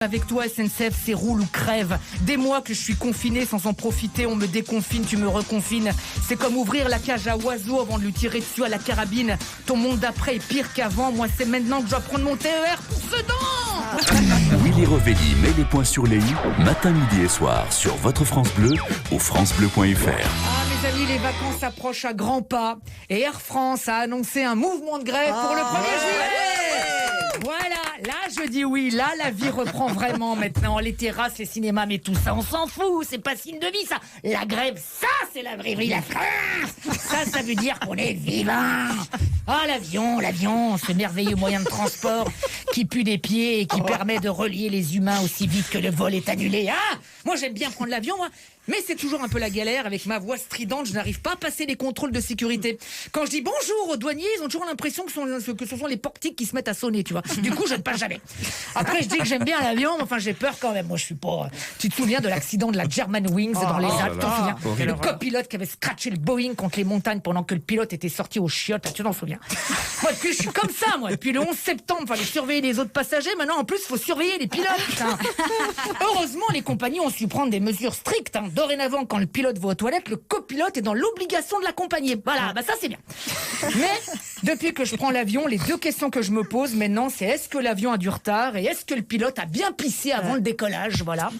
Avec toi, SNCF, c'est roule ou crève. Des mois que je suis confiné, sans en profiter, on me déconfine, tu me reconfines. C'est comme ouvrir la cage à oiseaux avant de lui tirer dessus à la carabine. Ton monde d'après est pire qu'avant. Moi, c'est maintenant que je dois prendre mon TER pour Sedan. Willy Revelli met les points sur les i, matin, midi et soir, sur votre France Bleu ou francebleu.fr. Ah, mes amis, les vacances approchent à grands pas. Et Air France a annoncé un mouvement de grève pour le 1er juillet. Voilà, là je dis oui, là la vie reprend vraiment maintenant, les terrasses, les cinémas, mais tout ça on s'en fout, c'est pas signe de vie ça. La grève, ça c'est la vraie vie, la France. Ça veut dire qu'on est vivant. Ah l'avion, ce merveilleux moyen de transport qui pue des pieds et qui permet de relier les humains aussi vite que le vol est annulé. Ah, moi j'aime bien prendre l'avion, moi. Mais c'est toujours un peu la galère, avec ma voix stridente, je n'arrive pas à passer les contrôles de sécurité. Quand je dis bonjour aux douaniers, ils ont toujours l'impression que ce sont les portiques qui se mettent à sonner, tu vois. Du coup, je ne passe jamais. Après, je dis que j'aime bien l'avion, mais enfin, j'ai peur quand même. Moi, je suis pas... Tu te souviens de l'accident de la Germanwings dans les Alpes, t'en souviens? Le copilote qui avait scratché le Boeing contre les montagnes pendant que le pilote était sorti aux chiottes, tu t'en souviens? Moi, depuis, je suis comme ça, moi. Depuis le 11 septembre, il fallait surveiller les autres passagers. Maintenant, en plus, il faut surveiller les pilotes, putain. Heureusement, les compagnies ont su prendre des mesures strictes, hein. Dorénavant, quand le pilote va aux toilettes, le copilote est dans l'obligation de l'accompagner. Voilà, bah ça c'est bien. Mais depuis que je prends l'avion, les deux questions que je me pose maintenant, c'est est-ce que l'avion a du retard et est-ce que le pilote a bien pissé avant le décollage, voilà.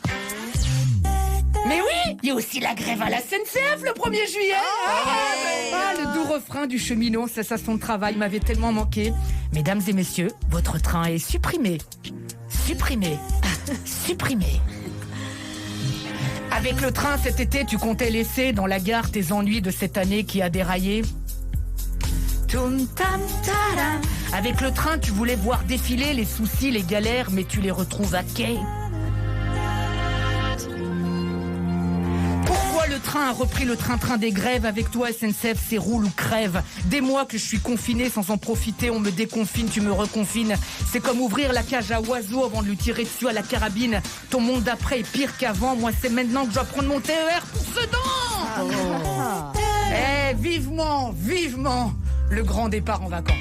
Mais oui, il y a aussi la grève à la SNCF le 1er juillet. Le doux refrain du cheminot, ça son travail m'avait tellement manqué. Mesdames et messieurs, votre train est supprimé. Supprimé. Supprimé. Avec le train cet été, tu comptais laisser dans la gare tes ennuis de cette année qui a déraillé. Avec le train, tu voulais voir défiler les soucis, les galères, mais tu les retrouves à quai. Pourquoi le train a repris le train-train des grèves? Avec toi, SNCF, c'est roule ou crève. Des mois que je suis confiné, sans en profiter, on me déconfine, tu me reconfines. C'est comme ouvrir la cage à oiseaux avant de lui tirer dessus à la carabine. Ton monde d'après est pire qu'avant. Moi, c'est maintenant que je dois prendre mon TER pour Sedan. Vivement, le grand départ en vacances.